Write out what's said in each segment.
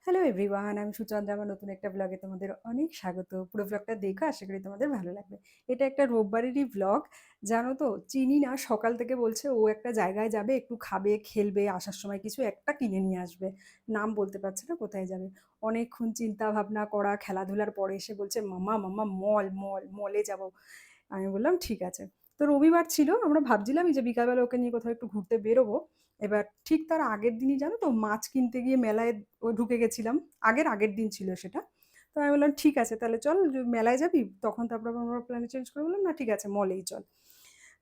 Hello everyone, আমি সুচন্দ্রা। আমার নতুন একটা ব্লগে তোমাদের অনেক স্বাগত। পুরো ব্লগটা দেখো, আশা করি তোমাদের ভালো লাগবে। এটা একটা রোববারেরই ব্লগ। জানো তো, চিনি না সকাল থেকে বলছে ও একটা জায়গায় যাবে, একটু খাবে খেলবে, আসার সময় কিছু একটা কিনে নিয়ে আসবে। নাম বলতে পারছে না কোথায় যাবে। অনেকক্ষণ চিন্তা ভাবনা করা, খেলাধুলার পরে এসে বলছে মাম্মা মাম্মা মল মল মলে যাব। আমি বললাম ঠিক আছে। তো রবিবার ছিল, আমরা ভাবছিলাম যে বিকালবেলা ওকে নিয়ে কোথাও একটু ঘুরতে বেরোবো। এবার ঠিক তার আগের দিনই জানো তো, মাছ কিনতে গিয়ে মেলায় ও ঢুকে গেছিলাম। আগের আগের দিন ছিল সেটা। তো আমি বললাম ঠিক আছে তাহলে চল, মেলায় যাবি তখন। তারপর আমরা প্ল্যান চেঞ্জ করে বললাম না ঠিক আছে মলেই চল।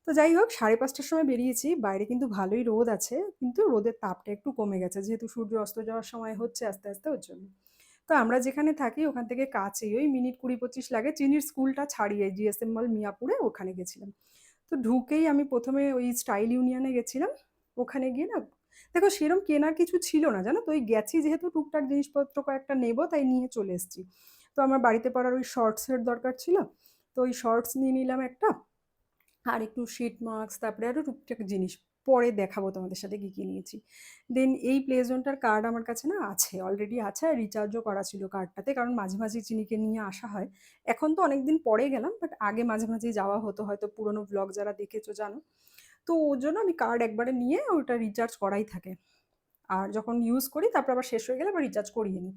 তো যাই হোক, 5:30টার সময় বেরিয়েছি। বাইরে কিন্তু ভালোই রোদ আছে, কিন্তু রোদের তাপটা একটু কমে গেছে, যেহেতু সূর্য অস্ত যাওয়ার সময় হচ্ছে আস্তে আস্তে, ওর জন্য। তো আমরা যেখানে থাকি ওখান থেকে কাছেই, ওই মিনিট 20-25 লাগে। চিনির স্কুলটা ছাড়িয়ে জিএসএম মল মিয়াপুরে ওখানে গেছিলাম। তো ঢুকেই আমি প্রথমে ওই স্টাইল ইউনিয়নে গেছিলাম। ওখানে গিয়ে না, দেখো সেরকম কেনার কিছু ছিল না জানো তো, ওই গেছি যেহেতু টুকটাক জিনিসপত্র কয়েকটা নেবো তাই নিয়ে চলে এসেছি। তো আমার বাড়িতে পরার ওই শর্টসের দরকার ছিল। তো ওই শর্টস নিয়ে নিলাম একটা, আর একটু শিট মাস্ক, তারপরে আরও টুকটাক জিনিস। পরে দেখাবো তোমাদের সাথে কী কী নিয়েছি। দেন এই প্লে জোনটার কার্ড আমার কাছে না আছে, অলরেডি আছে, আর রিচার্জও করা ছিল কার্ডটাতে, কারণ মাঝে মাঝে চিনিকে নিয়ে আসা হয়। এখন তো অনেক দিন পরে গেলাম, বাট আগে মাঝে মাঝেই যাওয়া হতো, হয়তো পুরোনো ব্লগ যারা দেখেছো জানো। তো ওর জন্য আমি কার্ড একবারে নিয়ে ওটা রিচার্জ করাই থাকে। আর যখন ইউজ করি তারপর আবার শেষ হয়ে গেলে আবার রিচার্জ করিয়ে নিই।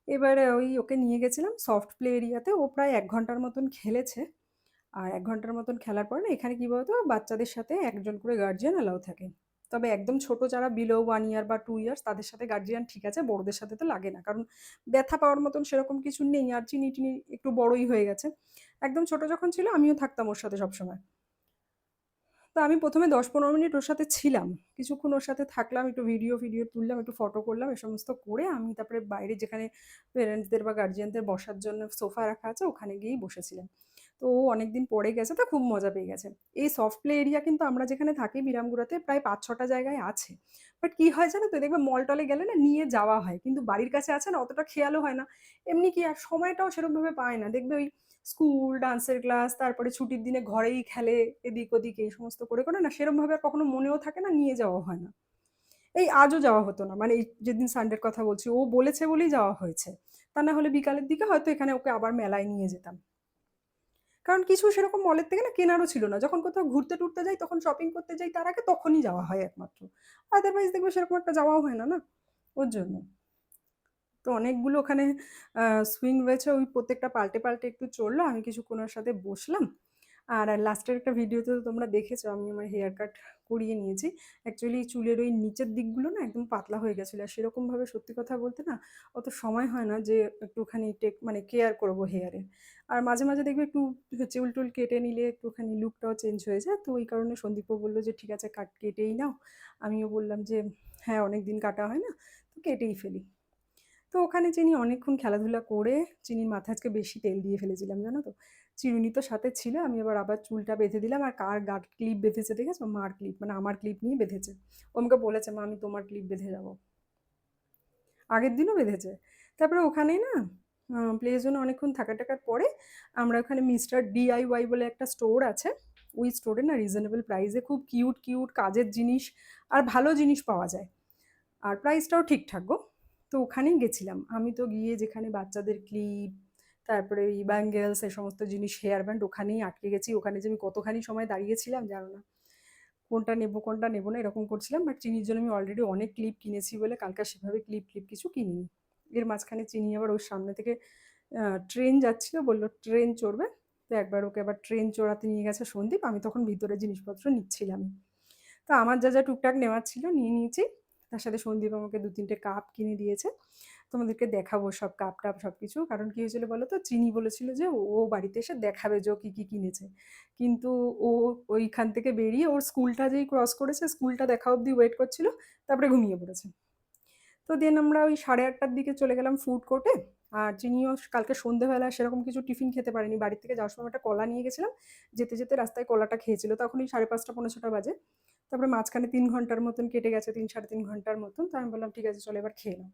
এবারে ওই ওকে নিয়ে গেছিলাম সফট প্লে এরিয়াতে। ও প্রায় 1 ঘন্টার মতন খেলেছে। আর 1 ঘন্টার মতন খেলার পর না, এখানে কি বলতো, বাচ্চাদের সাথে একজন করে গার্জিয়ান অ্যালাউ থাকে। তবে একদম ছোট যারা বিলো 1 ইয়ার বা 2 ইয়ার্স, তাদের সাথে গার্জিয়ান ঠিক আছে, বড়দের সাথে তো লাগে না, কারণ ব্যথা পাওয়ার মতন সেরকম কিছু নেই, আর চিনি টিনি একটু বড়ই হয়ে গেছে। একদম ছোট যখন ছিল আমিও থাকতাম ওর সাথে সবসময়। তো আমি প্রথমে 10-15 মিনিট ওর সাথে ছিলাম। কিছুক্ষণ ওর সাথে থাকলাম, একটু ভিডিও ফিডিও তুললাম, একটু ফটো করলাম, এ সমস্ত করে আমি তারপরে বাইরে যেখানে পেরেন্টসদের বা গার্জিয়ানদের বসার জন্য সোফা রাখা আছে ওখানে গিয়েই বসেছিলাম। তো ও অনেকদিন পরে গেছে, তো খুব মজা পেয়ে গেছে। এই সফট প্লে এরিয়া কিন্তু আমরা যেখানে থাকি বিরামগুড়াতে প্রায় 5-6টা জায়গায় আছে। বাট কি হয় জানো তো, দেখবে মল টলে গেলে না নিয়ে যাওয়া হয়, কিন্তু বাড়ির কাছে আছে না, অতটা খেয়ালও হয় না। এমনি কি আর সময়টাও সেরকমভাবে পায় না, দেখবে ওই স্কুল, ডান্সের ক্লাস, তারপরে ছুটির দিনে ঘরেই খেলে, এদিক ওদিক এই সমস্ত করে করে না, সেরমভাবে আর কখনো মনেও থাকে না, নিয়ে যাওয়া হয় না। এই আজও যাওয়া হতো না, মানে এই যেদিন সানডের কথা বলছি, ও বলেছে বলেই যাওয়া হয়েছে। তা না হলে বিকালের দিকে হয়তো এখানে ওকে আবার মেলায় নিয়ে যেতাম। কারণ কিছু সেরকম মলের থেকে না কেনারও ছিল না। যখন কোথাও ঘুরতে টুরতে যাই, তখন শপিং করতে যাই, তার আগে তখনই যাওয়া হয় একমাত্র। আদারওয়াইজ দেখবে সেরকম একটা যাওয়াও হয় না, না? ওর জন্য। তো অনেকগুলো ওখানে সুইং রয়েছে, ওই প্রত্যেকটা পাল্টে পাল্টে একটু চললো, আমি কিছুক্ষণ ওর সাথে বসলাম। আর লাস্টের একটা ভিডিওতে তো তোমরা দেখেছো আমি আমার হেয়ার কাট করিয়ে নিয়েছি। অ্যাকচুয়ালি চুলের ওই নিচের দিকগুলো না একদম পাতলা হয়ে গেছিলো, আর সেরকমভাবে সত্যি কথা বলতে না অত সময় হয় না যে একটুখানি মানে কেয়ার করবো হেয়ারে। আর মাঝে মাঝে দেখবে একটু চুল টুল কেটে নিলে একটুখানি লুকটাও চেঞ্জ হয়ে যায়। তো ওই কারণে সন্দীপও বললো যে ঠিক আছে কাট কেটেই নাও। আমিও বললাম যে হ্যাঁ, অনেক দিন কাটা হয় না, তো কেটেই ফেলি। তো ওখানে চিনি অনেকক্ষণ খেলাধুলা করে, চিনির মাথায় আজকে বেশি তেল দিয়ে ফেলেছিলাম জানো তো। চিরুনি তো সাথে ছিল, আমি আবার চুলটা বেঁধে দিলাম। আর কার গাট ক্লিপ বেঁধেছে দেখেছো? মার ক্লিপ, মানে আমার ক্লিপ নিয়ে বেঁধেছে। ও আমাকে বলেছে মা আমি তোমার ক্লিপ বেঁধে যাবো। আগের দিনও বেঁধেছে। তারপরে ওখানেই না প্লে জোনে অনেকক্ষণ থাকা টাকার পরে আমরা ওখানে মিস্টার ডিআইওয়াই বলে একটা স্টোর আছে। ওই স্টোরে না রিজনেবল প্রাইসে খুব কিউট কিউট কাজের জিনিস আর ভালো জিনিস পাওয়া যায়। আর প্রাইসটাও ঠিকঠাক গো। তো ওখানেই গেছিলাম। আমি তো গিয়ে যেখানে বাচ্চাদের ক্লিপ, তারপরে এই ব্যাঙ্গেলস, এই সমস্ত জিনিস, হেয়ার ব্যান্ড, ওখানেই আটকে গেছি। ওখানে যে আমি কতখানি সময় দাঁড়িয়েছিলাম জানো না। কোনটা নেবো না এরকম করছিলাম। বাট চিনির জন্য আমি অলরেডি অনেক ক্লিপ কিনেছি বলে কালকে আর সেভাবে ক্লিপ ক্লিপ কিছু কিনিনি। এর মাঝখানে চিনি আবার ওর সামনে থেকে ট্রেন যাচ্ছিল, বললো ট্রেন চড়বে। তো একবার ওকে আবার ট্রেন চড়াতে নিয়ে গেছে সন্দীপ, আমি তখন ভিতরে জিনিসপত্র নিচ্ছিলাম। তো আমার যা যা টুকটাক নেওয়ার ছিল নিয়ে নিয়েছি। তার সাথে সন্দীপ আমাকে 2-3টে কাপ কিনে দিয়েছে। তোমাদেরকে দেখাবো সব কাপ টাপ সব কিছু। কারণ কী হয়েছিল বলো তো, চিনি বলেছিল যে ও বাড়িতে এসে দেখাবে যে ও কী কী কিনেছে। কিন্তু ও ওইখান থেকে বেরিয়ে ওর স্কুলটা যেই ক্রস করেছে, স্কুলটা দেখা অবধি ওয়েট করছিল, তারপরে ঘুমিয়ে পড়েছে। তো দেন আমরা ওই 8:30টার দিকে চলে গেলাম ফুড কোর্টে। আর চিনিও কালকে সন্ধেবেলা সেরকম কিছু টিফিন খেতে পারিনি, বাড়ি থেকে যাওয়ার সময় একটা কলা নিয়ে গেছিলাম। যেতে যেতে রাস্তায় কলাটা খেয়েছিল, তখনই 5:30 পৌনে 6টা বাজে। তারপরে মাঝখানে 3 ঘন্টার মতন কেটে গেছে, 3 সাড়ে 3 ঘন্টার মতন। তো আমি বললাম ঠিক আছে চলো এবার খেয়ে নাও।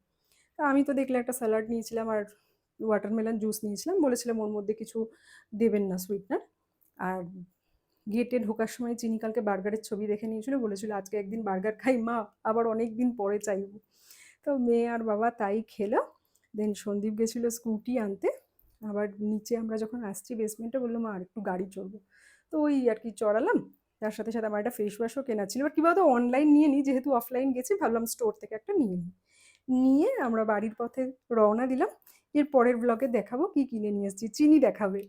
তা আমি তো দেখলে একটা স্যালাড নিয়েছিলাম আর ওয়াটারমেলন জুস নিয়েছিলাম, বলেছিলাম ওর মধ্যে কিছু দেবেন না সুইটনার। আর গেটে ঢোকার সময় চিনি কালকে বার্গারের ছবি দেখে নিয়েছিল, বলেছিল আজকে একদিন বার্গার খাই মা, আবার অনেক দিন পরে চাইবো। তো মেয়ে আর বাবা তাই খেলো। দেন সন্দীপ গেছিলো স্কুটি আনতে। আবার নিচে আমরা যখন আসছি বেসমেন্টে বললো মা আর একটু গাড়ি চড়বো। তো ওই আর কি চড়ালাম। তার সাথে সাথে আমার একটা ফেস ওয়াশও কেনা ছিল। এবার কী বলতো অনলাইন নিয়ে নিই, যেহেতু অফলাইন গেছি ভাবলাম স্টোর থেকে একটা নিয়ে নিই। নিয়ে আমরা বাড়ির পথে রওনা দিলাম। এর পরের ব্লগে দেখাবো কি কিনে নিয়ে এসেছি। চিনি দেখাবে।